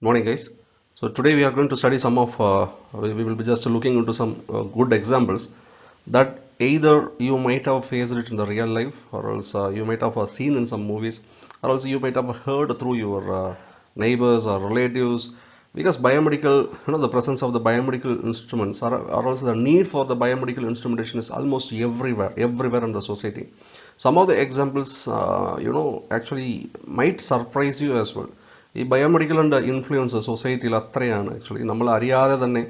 Morning, guys. So today we are going to study some of we will be just looking into some good examples that either you might have faced it in the real life, or else you might have seen in some movies, or else you might have heard through your neighbors or relatives. Because biomedical, the presence of the biomedical instruments, or also the need for the biomedical instrumentation is almost everywhere in the society. Some of the examples, actually might surprise you as well. ഈ ബയോമെഡിക്കലിൻ്റെ influence സൊസൈറ്റിയിൽ അത്രയാണ് actually നമ്മൾ അറിയാതെ തന്നെ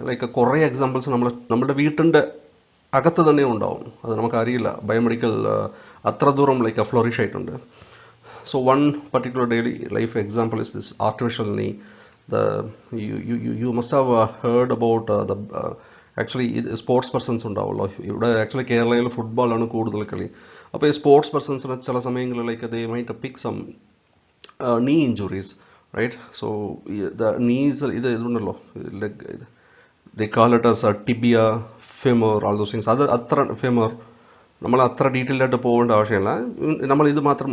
like കുറേ examples നമ്മുടെ വീട്ടിൻ്റെ അകത്ത് തന്നെ ഉണ്ടാവും, അത് നമുക്കറിയില്ല. ബയോമെഡിക്കൽ അത്ര ദൂരം ലൈക്ക് ഫ്ലോറിഷ് ആയിട്ടുണ്ട്. So one particular daily life example is this artificial നീ. You must have heard about the actually ഇത് സ്പോർട്സ് പേഴ്സൺസ് ഉണ്ടാവുമല്ലോ. ഇവിടെ ആക്ച്വലി കേരളയിൽ ഫുട്ബോളാണ് കൂടുതൽ കളി. അപ്പോൾ ഈ സ്പോർട്സ് പേഴ്സൺസിന് ചില സമയങ്ങളിൽ like they might pick some knee injuries, right? So the knees, they call it as a tibia, femur, all those things. Other femur, നമ്മൾ അത്ര ഡീറ്റെയിൽഡ് ആയിട്ട് പോകേണ്ട ആവശ്യമില്ല. നമ്മൾ ഇത് മാത്രം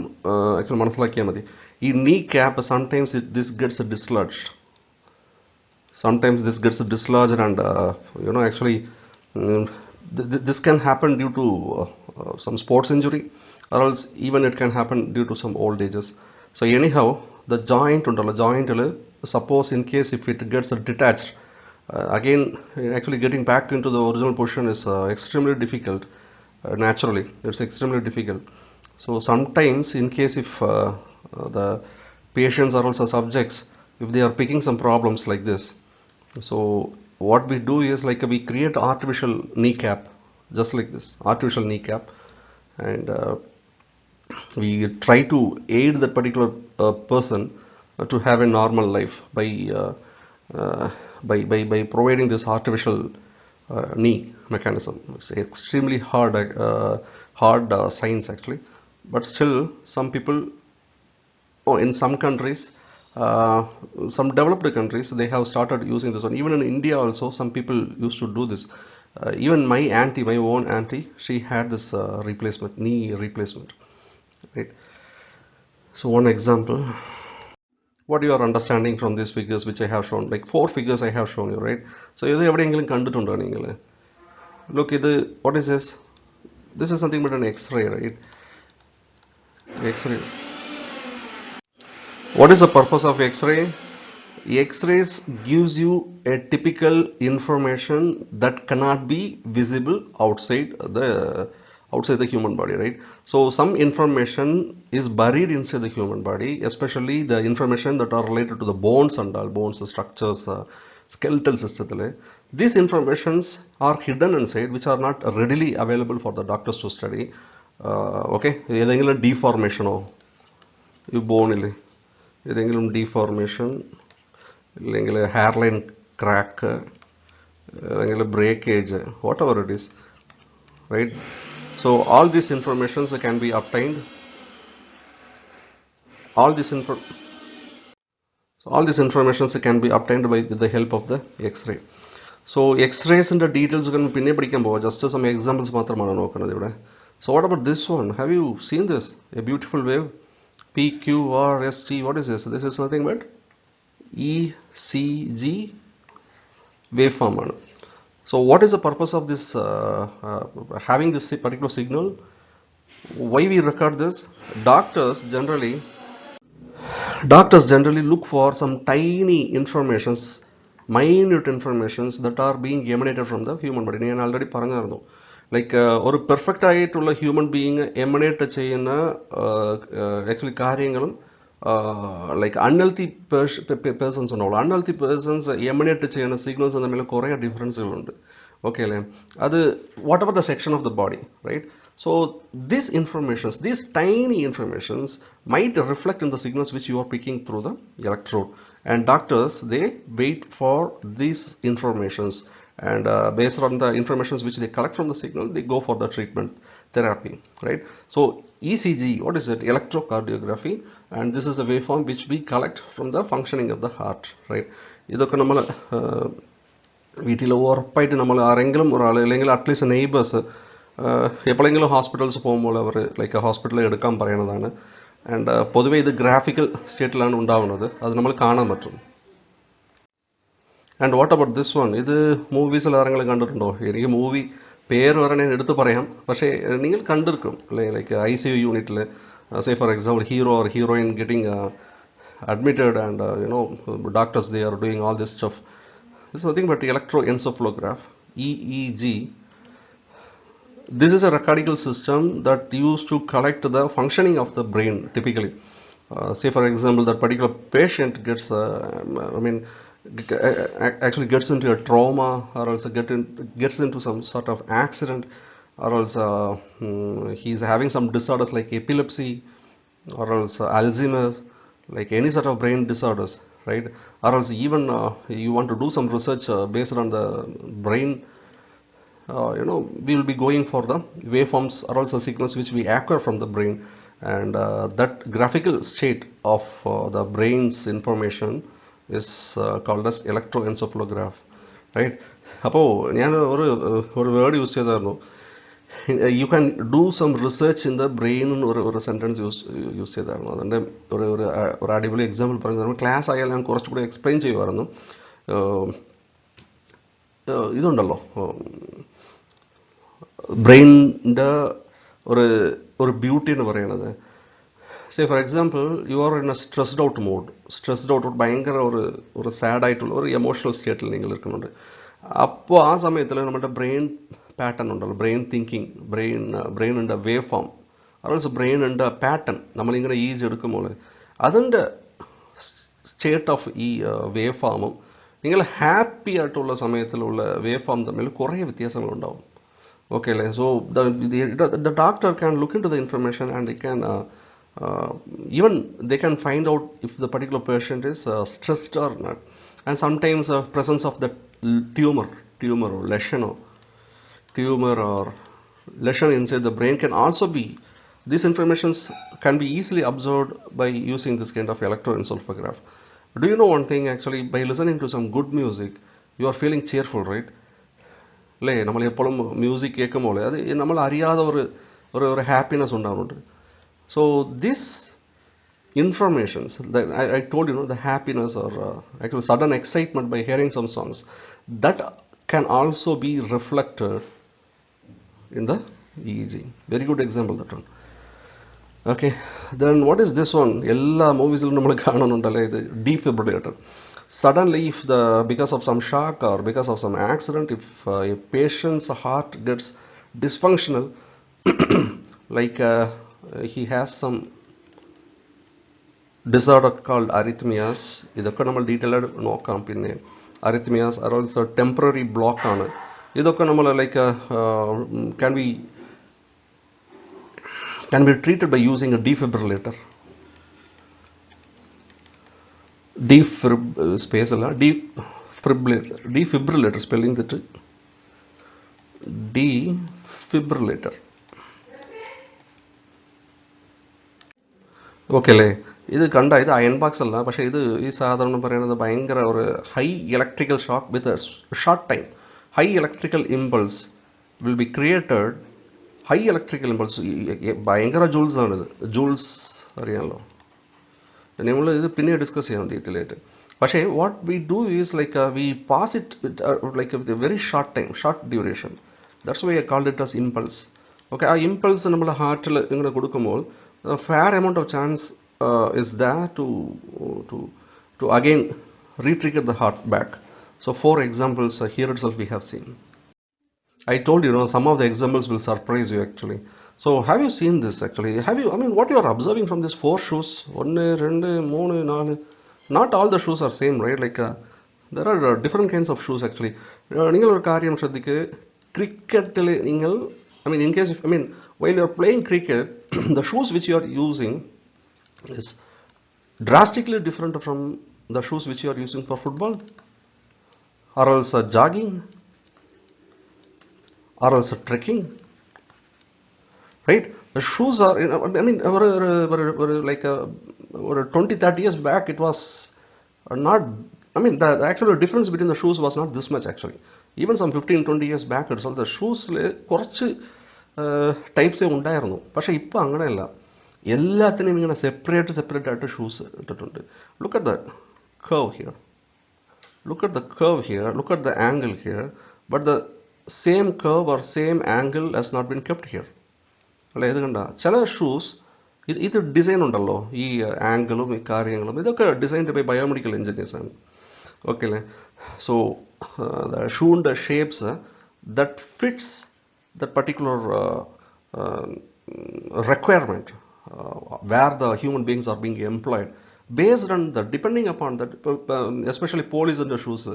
ആക്ച്വലി മനസ്സിലാക്കിയാൽ മതി. ഈ kneecap sometimes this gets dislodged. And actually this can happen due to some sports injury, or else even it can happen due to some old ages. So anyhow, the joint suppose in case if it gets detached, again actually getting back into the original position is extremely difficult. Naturally it's extremely difficult. So sometimes in case if the patients or also subjects, if they are picking some problems like this, so what we do is like we create artificial kneecap, just like this artificial kneecap, and we try to aid that particular person to have a normal life by providing this artificial knee mechanism. It's extremely hard science actually, but still some people, in some countries, some developed countries, they have started using this one. Even in India also some people used to do this. Even my own auntie, she had this knee replacement. Right. So one example, what you are understanding from these figures which I have shown, like 4 figures I have shown you, right? So ഇത് എവിടെയെങ്കിലും കണ്ടിട്ടുണ്ടോ നിങ്ങൾ? Look, what is this? This is nothing but an X-ray, right? X-ray. What is the purpose of X-ray? X-rays gives you a typical information that cannot be visible outside the human body, right? So some information is buried inside the human body, especially the information that are related to the bones and all bones structures, skeletal system. These informations are hidden inside, which are not readily available for the doctors to study. Okay, ഏതെങ്കിലും deformation ഈ ബോണിൽ ഏതെങ്കിലും deformation, അല്ലെങ്കിൽ hairline crack, അല്ലെങ്കിൽ breakage, whatever it is, right? So all these informations can be obtained. All these informations can be obtained with the help of the X-ray. So X-rays in the details can pinne padikan pova. Just some examples മാത്രമാണ് നോക്കുന്നത് ഇവിടെ. So what about this one? Have you seen this? A beautiful wave, PQRST. What is this? This is nothing but ECG waveform. So what is the purpose of this having this particular signal? Why we record this? Doctors generally look for some tiny minute informations that are being emanated from the human body. I already പറഞ്ഞായിരുന്നു, like ഒരു perfect ആയിട്ടുള്ള human being എമനേറ്റ് ചെയ്യുന്ന actually കാര്യങ്ങളും like unhealthy persons ഉണ്ടാവുള്ളൂ. unhealthy persons emanate ചെയ്യുന്ന signals തമ്മിൽ കുറേ ഡിഫറൻസുകളുണ്ട്. Okay അല്ലേ? അത് whatever the section of the body, right? So these tiny informations might reflect in the signals which you are picking through the electrode, and doctors, they wait for these informations, and based on the informations which they collect from the signal, they go for the treatment therapy, right? So ECG, what is it? Electrocardiography, and this is a waveform which we collect from the functioning of the heart, right? ഇതൊക്കെ നമ്മൾ വീട്ടിൽ ഉറപ്പായിട്ട് നമ്മൾ ആരെങ്കിലും ഒരാൾ അല്ലെങ്കിൽ at least neighbours എപ്പോഴെങ്കിലും hospitals പോകുമ്പോൾ അവർ ലൈക്ക് ഹോസ്പിറ്റലിൽ എടുക്കാൻ പറയണതാണ്. ആൻഡ് പൊതുവേ ഇത് ഗ്രാഫിക്കൽ സ്റ്റേറ്റിലാണ് ഉണ്ടാവുന്നത്, അത് നമ്മൾ കാണാൻ പറ്റും. And what about this one? ഇത് മൂവീസിൽ ആരെങ്കിലും കണ്ടിട്ടുണ്ടോ? എനിക്ക് മൂവി പേര് പറഞ്ഞാൽ എടുത്ത് പറയാം, പക്ഷേ നിങ്ങൾ കണ്ടിരിക്കും അല്ലേ? ലൈക്ക് ICU യൂണിറ്റിൽ say for example hero or heroine getting admitted and doctors they are doing all this stuff. This is nothing but electroencephalograph, EEG. This is a recording system that used to collect the functioning of the brain typically. Say for example that particular patient gets actually gets into a trauma, or else gets into some sort of accident, or else he's having some disorders like epilepsy, or else Alzheimer's, like any sort of brain disorders, right? Or else even you want to do some research based on the brain, we will be going for the waveforms or also signals which we acquire from the brain, and that graphical state of the brain's information is called as electroencephalograph, right? അപ്പോൾ ഞാൻ ഒരു word use ചെയ്തായിരുന്നു, you can do some research in the brain എന്ന് ഒരു sentence use ചെയ്തായിരുന്നു. അതിൻ്റെ ഒരു അടിപൊളി എക്സാമ്പിൾ പറഞ്ഞു. ക്ലാസ് ആയാലും ഞാൻ കുറച്ചുകൂടി എക്സ്പ്ലെയിൻ ചെയ്യുമായിരുന്നു. ഇതുണ്ടല്ലോ, ബ്രെയിനിൻ്റെ ഒരു ബ്യൂട്ടി എന്ന് പറയുന്നത്, say for example you are in a stressed out mode, ഭയങ്കര ഒരു സാഡായിട്ടുള്ള ഒരു എമോഷണൽ സ്റ്റേറ്റിൽ നിങ്ങൾ ഇരിക്കുന്നുണ്ട്. അപ്പോൾ ആ സമയത്തിൽ നമ്മുടെ ബ്രെയിൻ പാറ്റേൺ ഉണ്ടല്ലോ, ബ്രെയിൻ തിങ്കിങ്, ബ്രെയിനിൻ്റെ വേവ് ഫോം, അതോൾസോ ബ്രെയിനിൻ്റെ പാറ്റേൺ നമ്മളിങ്ങനെ ഈജ് എടുക്കുമ്പോൾ അതിൻ്റെ സ്റ്റേറ്റ് ഓഫ് ഈ വേവ് ഫോമും നിങ്ങൾ ഹാപ്പി ആയിട്ടുള്ള സമയത്തിലുള്ള വേവ് ഫോം തമ്മിൽ കുറേ വ്യത്യാസങ്ങളുണ്ടാവും. ഓക്കെ അല്ലേ? So the doctor can look into the information and they can even they can find out if the particular patient is stressed or not. And sometimes presence of the tumor or lesion inside the brain can also be, these informations can be easily observed by using this kind of electroencephalograph. Do you know one thing, actually by listening to some good music you are feeling cheerful, right? അല്ലേ? നമ്മൾ എപ്പോഴും music കേൾക്കുമ്പോൾ അത് നമ്മൾ അറിയാതെ ഒരു happiness ഉണ്ടാകുന്നുണ്ട്. So this informations that I told you, the happiness or actually sudden excitement by hearing some songs, that can also be reflected in the EEG. Very good example, that one. Okay, then what is this one? Ella movies il nammal kaananundalla idu defibrillator. Suddenly if because of some shock or because of some accident, if a patient's heart gets dysfunctional like he has some disorder called arrhythmias, ഇതൊക്കെ നമ്മൾ detailed നോക്കാം. പിന്നെ arrhythmias are also temporary block ആണ്. ഇതൊക്കെ നമ്മൾ like can be treated by using a defibrillator. Defibrillator spelling that defibrillator. Okay അല്ലേ? ഇത് കണ്ട ഇത് അയൺ ബോക്സ് അല്ല, പക്ഷേ ഇത് ഈ സാധാരണ പറയുന്നത് ഭയങ്കര ഒരു high electrical shock with short time. High electrical impulse will be created. High electrical impulse ഭയങ്കര ജൂൾസ് ആണിത്. ജൂൾസ് അറിയാമല്ലോ, നമ്മൾ ഇത് പിന്നെ ഡിസ്കസ് ചെയ്യാം ഡീറ്റെയിൽ ആയിട്ട്. പക്ഷേ what we do is like we pass it like with a very short time, short duration. That's why I called it as impulse. Okay, ആ ഇമ്പൾസ് നമ്മുടെ ഹാർട്ടിൽ ഇങ്ങനെ കൊടുക്കുമ്പോൾ a fair amount of chance is there to again re-trigger the heart back. So 4 examples here itself we have seen. I told you, some of the examples will surprise you actually. So have you seen this actually? What you are observing from these 4 shoes, 1 2 3 4, not all the shoes are same, right? Like there are different kinds of shoes actually. നിങ്ങൾ ഒരു കാര്യം ശ്രദ്ധിക്കുക, ക്രിക്കറ്റിൽ നിങ്ങൾ in case if while you are playing cricket the shoes which you are using is drastically different from the shoes which you are using for football, or else jogging, or else trekking, right? The shoes are like 20-30 years back it was not, the actual difference between the shoes was not this much actually. Even some 15-20 years back itself the shoes കുറച്ച് ടൈപ്സേ ഉണ്ടായിരുന്നു. പക്ഷേ ഇപ്പോൾ അങ്ങനെയല്ല, എല്ലാത്തിനും ഇങ്ങനെ separate ആയിട്ട് shoes ഇട്ടിട്ടുണ്ട്. Look at the curve here. look at the curve here, look at the angle here, but the same curve or same angle has not been kept here. അല്ല ഇത് കണ്ട ചില ഷൂസ് ഇത് ഡിസൈൻ ഉണ്ടല്ലോ, ഈ ആംഗിളും ഈ കാര്യങ്ങളും ഇതൊക്കെ ഡിസൈൻഡ് ബൈ ബയോമെഡിക്കൽ എഞ്ചിനീയേഴ്സ് ആണ്. ഓക്കെ അല്ലേ? സോ the ഷൂവിൻ്റെ shapes that fits that particular requirement where the human beings are being employed based on the depending upon that especially police and the shoes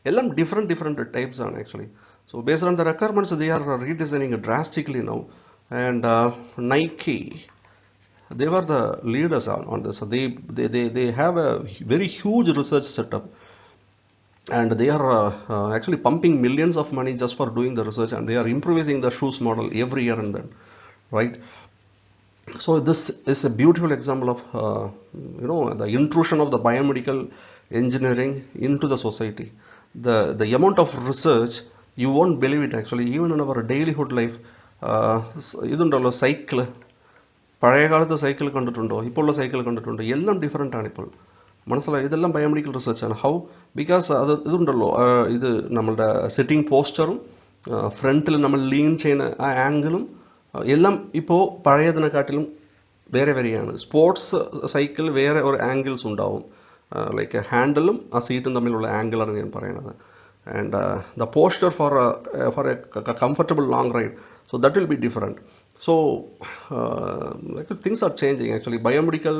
ellam different types are actually. So based on the requirements they are redesigning drastically now, and Nike, they were the leaders on this. So they have a very huge research setup, and they are actually pumping millions of money just for doing the research, and they are improvising the shoes model every year and then, right? So this is a beautiful example of the intrusion of the biomedical engineering into the society. The amount of research, you won't believe it actually. Even in our dailyhood life, ഇതുണ്ടല്ലോ cycle, പഴയ കാലത്ത് cycle കണ്ടിട്ടുണ്ടോ, ഇപ്പോൾ ഉള്ള cycle കണ്ടിട്ടുണ്ടോ, എല്ലാം different ആണ് ഇപ്പോൾ. മനസ്സിലായി? ഇതെല്ലാം ബയോമെഡിക്കൽ റിസർച്ചാണ്. ഹൗ? ബിക്കോസ് അത് ഇതുണ്ടല്ലോ, ഇത് നമ്മളുടെ സിറ്റിംഗ് പോസ്ചറും ഫ്രണ്ടിൽ നമ്മൾ ലീൻ ചെയ്യുന്ന ആ ആംഗിളും എല്ലാം ഇപ്പോൾ പഴയതിനെക്കാട്ടിലും വേറെ വേറെയാണ്. സ്പോർട്സ് സൈക്കിൾ വേറെ ഒരു ആംഗിൾസ് ഉണ്ടാവും, ലൈക്ക് ഹാൻഡിലും ആ സീറ്റും തമ്മിലുള്ള ആംഗിളാണ് ഞാൻ പറയുന്നത്. And the posture for a comfortable long ride, so that will be different. So like things are changing actually. Biomedical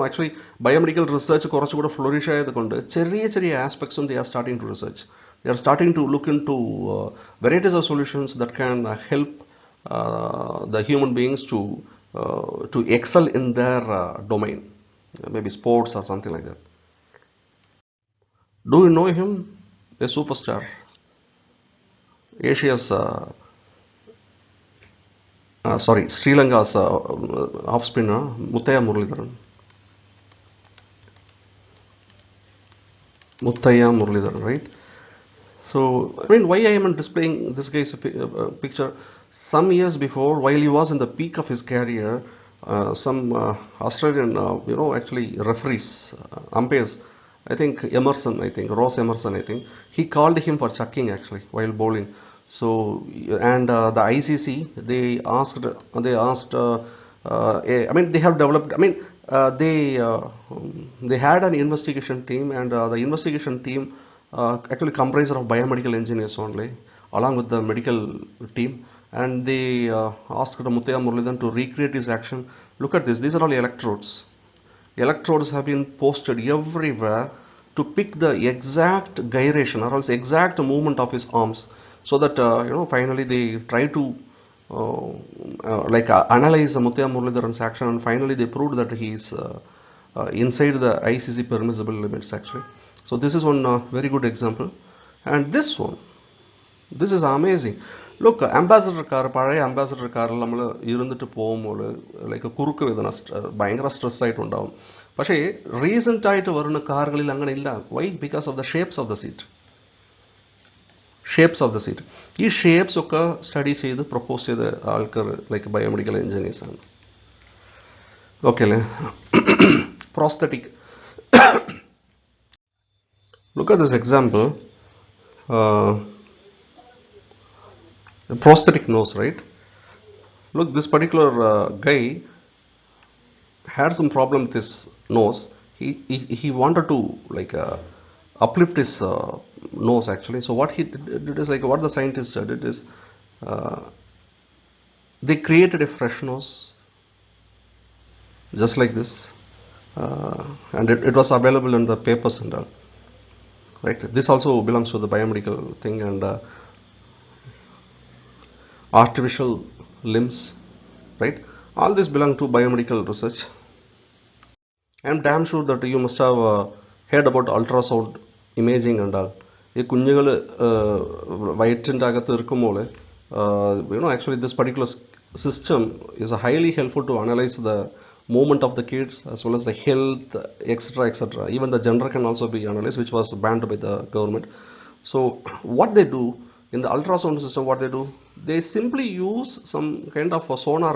actually biomedical research കുറച്ചുകൂടെ ഫ്ലോറിഷ് ആയതുകൊണ്ട് ചെറിയ ആസ്പെക്ട്സും they are starting to research. They are starting to look into varieties of solutions that can help the human beings to excel in their domain, maybe sports or something like that. Do you know him? A superstar, Asia's Sri Lanka's off spinner Muthaiya Muralidharan, right? So I mean, why I am displaying this guy's picture? Some years before, while he was in the peak of his career, some Australian actually referees, umpires, I think Ross Emerson, he called him for chucking actually while bowling. So and the ICC, they asked I mean, they have developed, I mean, they had an investigation team, and the investigation team actually comprised of biomedical engineers only, along with the medical team, and they asked Muthaiya Muralidharan to recreate his action. Look at this, these are all electrodes. Electrodes have been posted everywhere to pick the exact gyration or else exact movement of his arms, so that finally they try to analyze Muthaiya Muralidharan's action, and finally they proved that he is inside the ICC permissible limits actually. So this is one very good example, and this is amazing. Look, ambassador car, പഴയ ambassador കാറിൽ നമ്മൾ ഇരുന്നിട്ട് പോകുമ്പോൾ like കുറുക്ക് വേദന, ഭയങ്കര stress ആയിട്ടുണ്ടാവും. പക്ഷേ റീസെൻ്റ് ആയിട്ട് വരുന്ന കാറുകളിൽ അങ്ങനെ ഇല്ല. Why? Because of the shapes of the seat. ഈ ഷേപ്സ് ഒക്കെ സ്റ്റഡി ചെയ്ത് പ്രപ്പോസ് ചെയ്ത ആൾക്കാർ ലൈക്ക് ബയോമെഡിക്കൽ എഞ്ചിനീയേഴ്സ് ആണ്. ഓക്കെ അല്ലേ? Prosthetic. Look at this example. A prosthetic nose, right? Look, this particular guy had some problem with his nose. He wanted to uplift his nose actually. So what he did is what the scientists did is they created a fresh nose just like this, and it was available in the papers and all, right? This also belongs to the biomedical thing, and artificial limbs, right? All this belong to biomedical research. I am damn sure that you must have heard about ultrasound imaging and all. ഈ കുഞ്ഞുങ്ങൾ വയറ്റിൻ്റെ അകത്ത് ഇരിക്കുമ്പോൾ actually this particular system is highly helpful to analyze the movement of the kids as well as the health, etc. Even the gender can also be analyzed, which was banned by the government. So what they do in the ultrasound system, what they do, they simply use some kind of sonar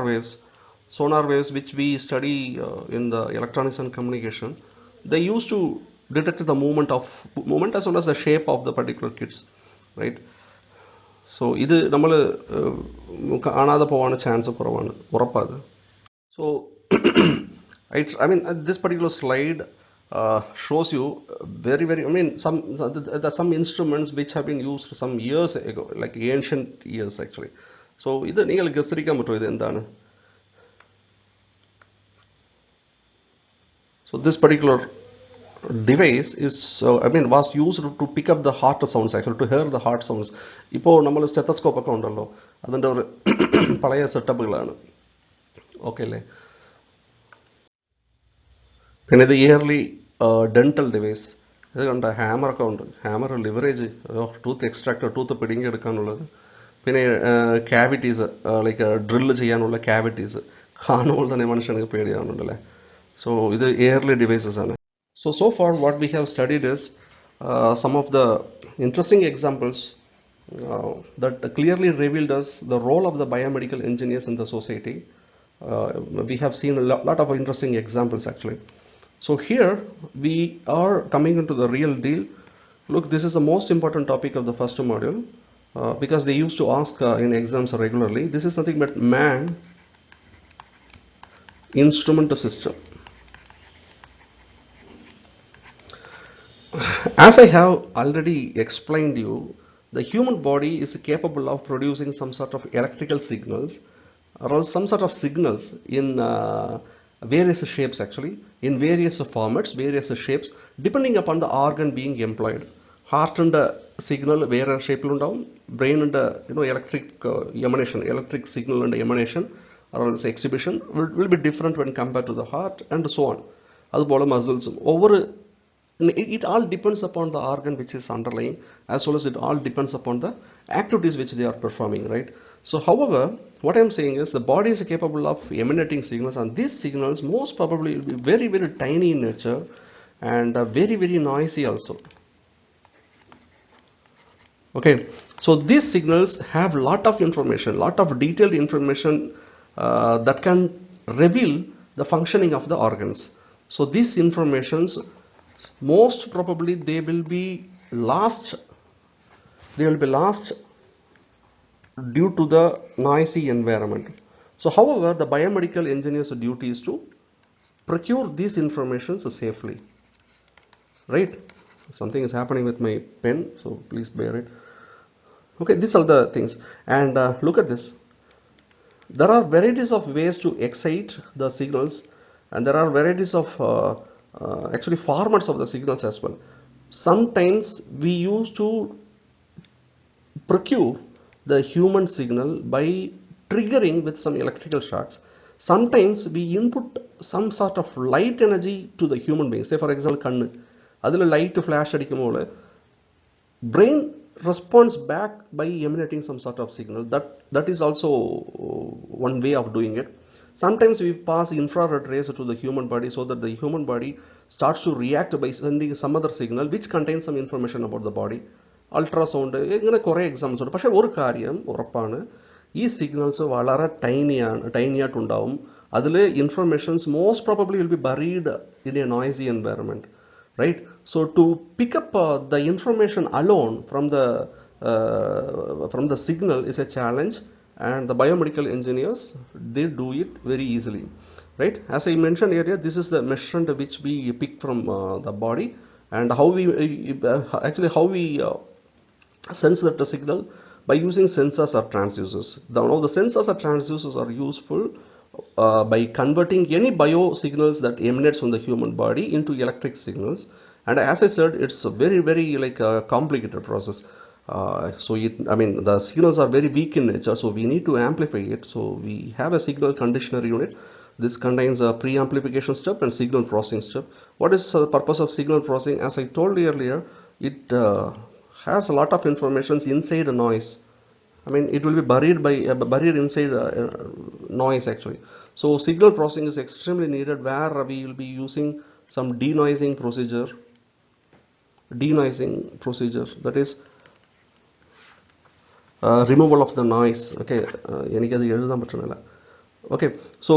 waves which we study in the electronics and communication. They used to detect the movement as well as the shape of the particular kids, right? So ഇത് നമ്മൾ കാണാതെ പോകാൻ chance കുറവാണ്, ഉറപ്പാണ്. So I mean this particular slide shows you very I mean some instruments which have been used some years ago, like ancient years actually. So ഇത് നിങ്ങൾ guess അടിക്കാൻ പറ്റുമോ ഇത് എന്താണ്? So this particular device is I mean was used to pick up the heart sounds, actually to hear the heart sounds. ഇപ്പോൾ നമ്മൾ സ്റ്റെത്തസ്കോപ്പ് ഒക്കെ ഉണ്ടല്ലോ, അതിൻ്റെ ഒരു പഴയ സെറ്റപ്പുകളാണ്. ഓക്കെ അല്ലേ? പിന്നെ ഇത് ഇയർലി ഡെൻറ്റൽ ഡിവൈസ്, ഇത് കണ്ട ഹാമറൊക്കെ ഉണ്ട്, hammer leverage tooth extractor, tooth പിടുങ്ങി എടുക്കാനുള്ളത്. പിന്നെ ക്യാവിറ്റീസ് ലൈക്ക് ഡ്രില്ല് ചെയ്യാനുള്ള ക്യാവിറ്റീസ് കാണുമ്പോൾ തന്നെ മനുഷ്യർക്ക് പേടിയാവുന്നുണ്ടല്ലേ. സോ ഇത് ഇയർലി ഡിവൈസസ് ആണ്. So far what we have studied is some of the interesting examples that clearly revealed us the role of the biomedical engineers in the society. We have seen a lot of interesting examples actually. So here we are coming into the real deal. Look, this is the most important topic of the first module because they used to ask in exams regularly. This is nothing but man instrument system. As I have already explained you, the human body is capable of producing some sort of electrical signals or else some sort of signals in various shapes actually, in various formats, various shapes, depending upon the organ being employed. Heart and signal വേറെ ഷേപ്പിലുണ്ടാവും, brain and electric emanation, electric signal and emanation or else exhibition will be different when compared to the heart and so on. അതുപോലെ muscles over it all depends upon the organ which is underlying, as well as it all depends upon the activities which they are performing, right? So however, what I am saying is the body is capable of emanating signals, and these signals most probably will be very tiny in nature and very noisy also. Okay, so these signals have lot of information, lot of detailed information that can reveal the functioning of the organs. So these informations most probably they will be lost due to the noisy environment. So however, the biomedical engineer's duty is to procure these informations safely, right? Something is happening with my pen, so please bear it. Okay, these are the things, and look at this. There are varieties of ways to excite the signals, and there are varieties of actually formats of the signals as well. Sometimes we used to procure the human signal by triggering with some electrical shocks. Sometimes we input some sort of light energy to the human being. Say for example, kannu adile light flash adikkumbol brain responds back by emanating some sort of signal. That is also one way of doing it. Sometimes we pass infrared rays to the human body so that the human body starts to react by sending some other signal which contains some information about the body. Ultrasound, ഇങ്ങനെ കുറേ examples ഉണ്ട്. പക്ഷേ ഒരു കാര്യം ഉറപ്പാണ്, ഈ signals വളരെ tiny ആയിട്ടുണ്ടാവും. അതിൽ informations most probably will be buried in A noisy environment, right? So to pick up the information alone from the signal is a challenge, and the biomedical engineers, they do it very easily, right? As I mentioned earlier, this is the measurement which we pick from the body, and how we sense that signal by using sensors or transducers. Now the sensors or transducers are useful by converting any bio signals that emanates from the human body into electric signals, and as I said, it's a very like a complicated process. The signals are very weak in nature, so we need to amplify it. So we have a signal conditioner unit. This contains a pre-amplification step and signal processing step. What is the purpose of signal processing? As I told you earlier, it has a lot of information inside a noise. I mean, it will be buried inside noise actually. So signal processing is extremely needed, where we will be using some denoising procedure. That is removal of the noise. Okay, എനിക്കത് എഴുതാൻ പറ്റണില്ല. Okay, so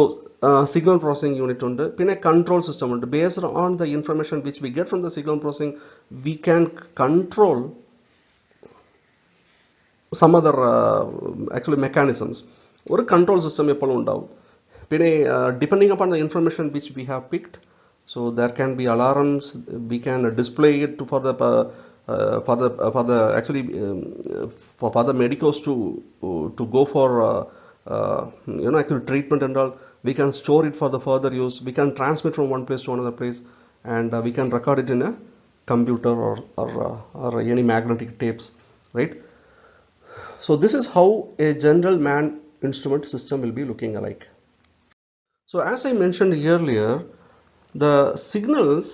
signal processing unit ഉണ്ട്, പിന്നെ control system ഉണ്ട്. Based on the information which we get from the signal processing, we can control some other actually mechanisms. ഒരു control system എപ്പോഴും ഉണ്ടാവും. പിന്നെ depending upon the information which we have picked, so there can be alarms, we can display it for the actually for the medicos to go for actually treatment and all. We can store it for the further use, we can transmit from one place to another place, and we can record it in a computer or any magnetic tapes, right? So this is how a general man instrument system will be looking alike. So as I mentioned earlier, the signals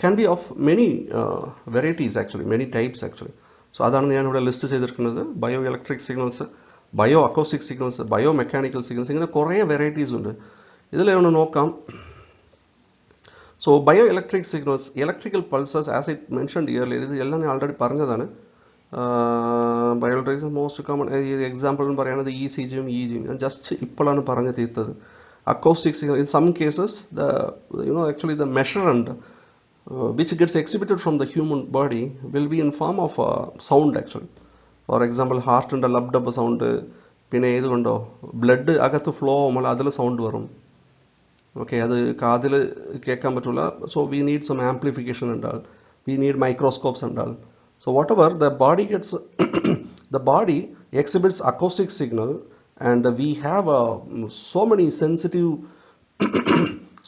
can be of many varieties actually, many types actually. So അതാണ് ഞാൻ ഇവിടെ list ചെയ്തിരിക്കുന്നത്. Bio electric signals, bio acoustic signals, bio mechanical signals, ഇങ്ങനെ കുറേ varieties ഉണ്ട്. ഇതിലൊന്ന് നോക്കാം. So bio electric signals, electrical pulses, as I mentioned earlier, ഇത് എല്ലാം ഞാൻ ആൾറെഡി പറഞ്ഞതാണ്. ബയോളജിക് മോസ്റ്റ് കോമൺ എക്സാമ്പിൾ എന്ന് പറയുന്നത് ECGയും EEGയും ഞാൻ ജസ്റ്റ് ഇപ്പോഴാണ് പറഞ്ഞു തീർത്തത്. Acoustic signal, in some cases actually the measurement which gets exhibited from the human body will be in form of sound actually. For example, heart ന്റെ Labh dub sound, പിന്നെ ഏത് കൊണ്ടോ ബ്ലഡ് അകത്ത് ഫ്ലോ ആകുമ്പോൾ അതിൽ സൗണ്ട് വരും. ഓക്കെ, അത് കാതിൽ കേൾക്കാൻ പറ്റില്ല. So we need some amplification ഉണ്ടാവും, വി നീഡ് മൈക്രോസ്കോപ്സ് ഉണ്ടാവും. So whatever the body gets the body exhibits acoustic signal, and we have so many sensitive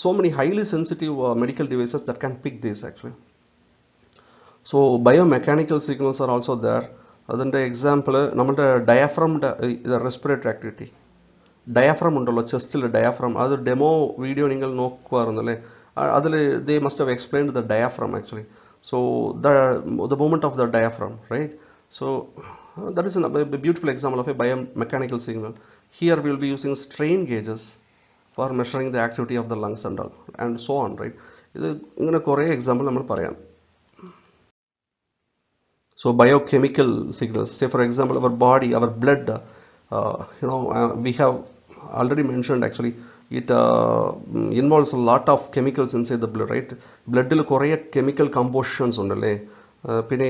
so many highly sensitive medical devices that can pick this actually. So biomechanical signals are also there. അതിൻ്റെ example നമ്മുടെ ഡയഫ്രമിൻ്റെ respiratory activity, diaphragm ഉണ്ടല്ലോ ചെസ്റ്റിൽ diaphragm, അത് demo video നിങ്ങൾ നോക്കുമായിരുന്നല്ലേ, അതിൽ they must have explained the diaphragm actually. So the movement of the diaphragm, right? So that is a beautiful example of a biomechanical signal. Here we will be using strain gauges for measuring the activity of the lungs and all, and so on, right? ഇത് ഇങ്ങനെ കുറേ example നമ്മൾ പറയാം. So biochemical signals, say for example our body, our blood, we have already mentioned actually, it involves a lot of chemicals inside the blood, right? ബ്ലഡിൽ കുറേ chemical compositions ഉണ്ടല്ലേ, പിന്നെ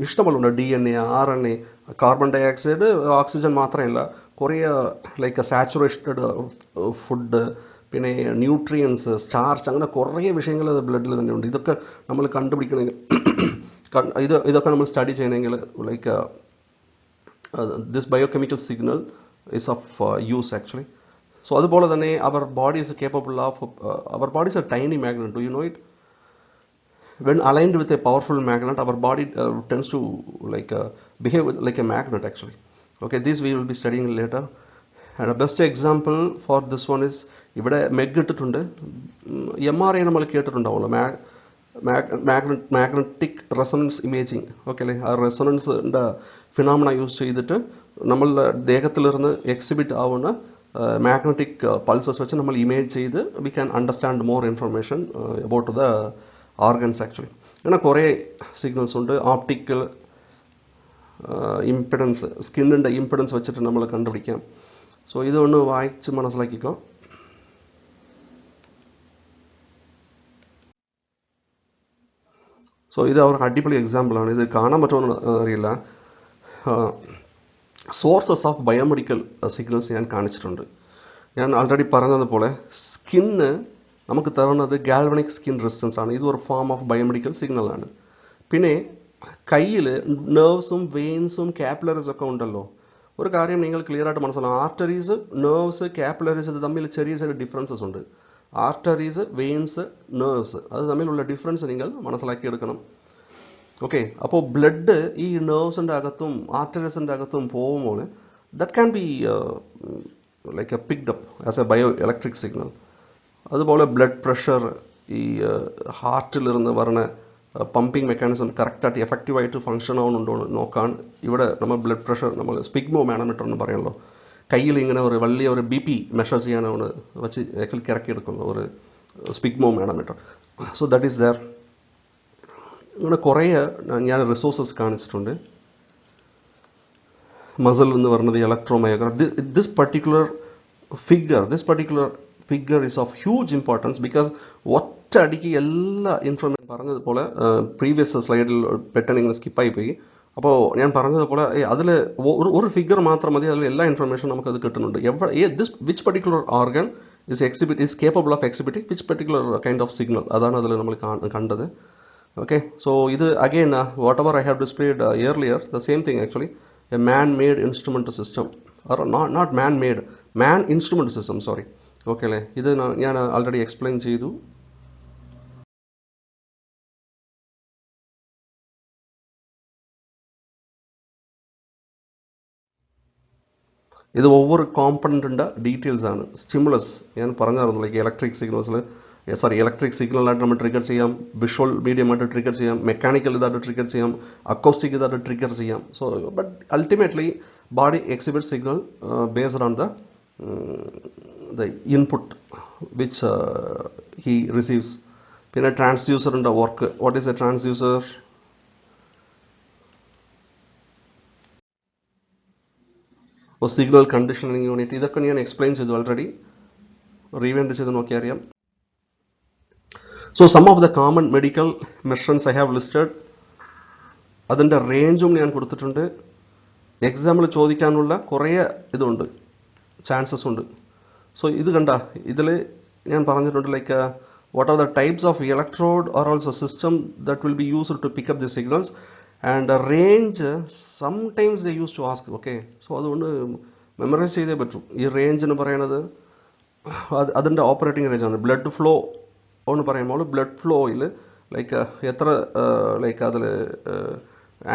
ഇഷ്ടംപോലെ DNA, RNA, കാർബൺ ഡൈ oxygen, ഓക്സിജൻ മാത്രമല്ല, കുറേ like saturated food, പിന്നെ ന്യൂട്രിയൻസ്, സ്റ്റാർച്ച്, അങ്ങനെ കുറേ വിഷയങ്ങൾ ബ്ലഡിൽ തന്നെ ഉണ്ട്. ഇതൊക്കെ നമ്മൾ കണ്ടുപിടിക്കണമെങ്കിൽ ഇതൊക്കെ നമ്മൾ സ്റ്റഡി ചെയ്യണമെങ്കിൽ like this biochemical signal is of use actually. So അതുപോലെ തന്നെ our body is capable of our body is a tiny magnet, do you know it? When aligned with a powerful magnet, our body tends to behave like a magnet actually. Okay, this we will be studying later. And the best example for this one is ഇവിടെ Meg ഇട്ടിട്ടുണ്ട്. MRI നമ്മൾ കേട്ടിട്ടുണ്ടാവുമല്ലോ, magnetic resonance imaging. Okay അല്ലേ, ആ റെസൊണൻസിൻ്റെ phenomena use ചെയ്തിട്ട് നമ്മളുടെ ദേഹത്തിലിരുന്ന് exhibit ആവുന്ന magnetic pulses വെച്ച് നമ്മൾ ഇമേജ് ചെയ്ത് we can understand more information about the organs actually. അങ്ങനെ കുറേ സിഗ്നൽസ് ഉണ്ട്. ഓപ്റ്റിക്കൽ ഇംപിഡൻസ്, സ്കിന്നിൻ്റെ ഇംപിഡൻസ് വെച്ചിട്ട് നമ്മൾ കണ്ടുപിടിക്കാം. സോ ഇതൊന്ന് വായിച്ച് മനസ്സിലാക്കിക്കോ. സോ ഇത് ഒരു അടിപൊളി എക്സാമ്പിളാണ്. ഇത് കാണാൻ പറ്റുമെന്ന് അറിയില്ല. സോഴ്സസ് ഓഫ് ബയോമെഡിക്കൽ സിഗ്നൽസ് ഞാൻ കാണിച്ചിട്ടുണ്ട്. ഞാൻ ആൾറെഡി പറഞ്ഞതുപോലെ സ്കിന്ന് നമുക്ക് തരുന്നത് ഗാൽവനിക് സ്കിൻ റെസിസ്റ്റൻസ് ആണ്. ഇതൊരു ഫോം ഓഫ് ബയോമെഡിക്കൽ സിഗ്നലാണ്. പിന്നെ കയ്യിൽ നെർവ്സും വെയിൻസും കാപ്പിലറീസ് ഒക്കെ ഉണ്ടല്ലോ. ഒരു കാര്യം നിങ്ങൾ ക്ലിയർ ആയിട്ട് മനസ്സിലാവും, ആർട്ടറീസ്, നെർവ്സ്, കാപ്പിലറീസ് ഇത് തമ്മിൽ ചെറിയ ചെറിയ ഡിഫറൻസസ് ഉണ്ട്. ആർട്ടറീസ്, വെയിൻസ്, നെർവ്സ് അത് തമ്മിലുള്ള ഡിഫറൻസ് നിങ്ങൾ മനസ്സിലാക്കിയെടുക്കണം. ഓക്കെ, അപ്പോൾ ബ്ലഡ് ഈ നെർവ്സിൻ്റെ അകത്തും ആർട്ടറീസിൻ്റെ അകത്തും പോകുമ്പോൾ that can be like A picked up as A bio electric signal. അതുപോലെ ബ്ലഡ് പ്രഷർ, ഈ ഹാർട്ടിലിരുന്ന് പറഞ്ഞ പമ്പിങ് മെക്കാനിസം കറക്റ്റായിട്ട് എഫക്റ്റീവായിട്ട് ഫങ്ഷൻ ആവുന്നുണ്ടോ എന്ന് നോക്കാൻ ഇവിടെ നമ്മൾ ബ്ലഡ് പ്രഷർ നമ്മൾ സ്പിഗ്മോ മാനോമീറ്റർ എന്ന് പറയുമല്ലോ, കയ്യിൽ ഇങ്ങനെ ഒരു വലിയ ഒരു BP മെഷർ ചെയ്യാനാണ് വെച്ച് ഇറക്കിയെടുക്കുന്നു ഒരു sphygmomanometer. So that is there. അങ്ങനെ കുറേ ഞാൻ റിസോഴ്സസ് കാണിച്ചിട്ടുണ്ട്. മസിൽ എന്ന് പറയുന്നത് electromyograph. This particular figure, this particular figure is of huge importance because ഒറ്റ അടിക്ക് എല്ലാ ഇൻഫർമേഷൻ പറഞ്ഞതുപോലെ പ്രീവിയസ് സ്ലൈഡിൽ പെട്ടെന്ന് ഇങ്ങനെ സ്കിപ്പായി പോയി. അപ്പോൾ ഞാൻ പറഞ്ഞതുപോലെ അതിൽ ഒരു ഫിഗർ മാത്രം മതി, അതിൽ എല്ലാ ഇൻഫർമേഷനും നമുക്കത് കിട്ടുന്നുണ്ട്. Which particular organ is capable of exhibiting which particular kind of signal, അതാണ് അതിൽ നമ്മൾ കണ്ടത്. Okay, so ഇത് again whatever I have displayed earlier, the same thing actually, a man-made instrument system, or not man-made, man instrument system, sorry. Okay അല്ലേ, ഇത് ഞാൻ already explain ചെയ്തു. ഇത് ഒവ്വൊരു കോമ്പണൻറ്റിൻ്റെ ഡീറ്റെയിൽസ് ആണ്. സ്റ്റിമുലസ് ഞാൻ പറഞ്ഞായിരുന്നു, ലൈക്ക് ഇലക്ട്രിക് സിഗ്നൽസിൽ ഇലക്ട്രിക് സിഗ്നലായിട്ട് നമ്മൾ ട്രിഗർ ചെയ്യാം, വിഷ്വൽ മീഡിയമായിട്ട് ട്രിഗർ ചെയ്യാം, മെക്കാനിക്കൽ ഇതായിട്ട് ട്രിഗർ ചെയ്യാം, അക്കോസ്റ്റിക് ഇതായിട്ട് ട്രിഗർ ചെയ്യാം. So but ultimately body exhibit signal based on the input which he receives. പിന്നെ ട്രാൻസ്ഡ്യൂസറിൻ്റെ work, what is a transducer? Signal conditioning unit, ഇതൊക്കെ ഞാൻ എക്സ്പ്ലെയിൻ ചെയ്തു ഓൾറെഡി, റീവൈൻഡ് ചെയ്ത് നോക്കിയാൽ അറിയാം. So some of the common medical measurements I have listed, അതിൻ്റെ റേഞ്ചും ഞാൻ കൊടുത്തിട്ടുണ്ട്. എക്സാമ്പിൾ ചോദിക്കാനുള്ള കുറേ ഇതുണ്ട്, ചാൻസസ് ഉണ്ട്. സോ ഇത് കണ്ട, ഇതിൽ ഞാൻ പറഞ്ഞിട്ടുണ്ട് like what are the types of electrode or also system that will be used to pick up the signals, and the range sometimes they used to ask. Okay, so അതുകൊണ്ട് memorise ചെയ്തേ പറ്റൂ. ഈ range എന്ന് പറയുന്നത് അതിൻ്റെ operating range ആണ്. Blood flow എന്ന് പറയുമ്പോൾ ബ്ലഡ് ഫ്ലോയിൽ ലൈക്ക് എത്ര ലൈക്ക് അതിൽ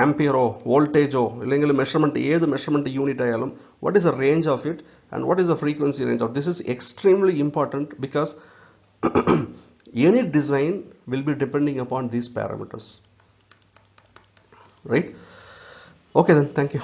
ആംപിയറോ വോൾട്ടേജോ അല്ലെങ്കിൽ മെഷർമെൻറ്റ്, ഏത് മെഷർമെൻറ്റ് യൂണിറ്റ് ആയാലും what is the range of it and what is the frequency range of this is extremely important because any design will be depending upon these parameters, right? Okay then, thank you.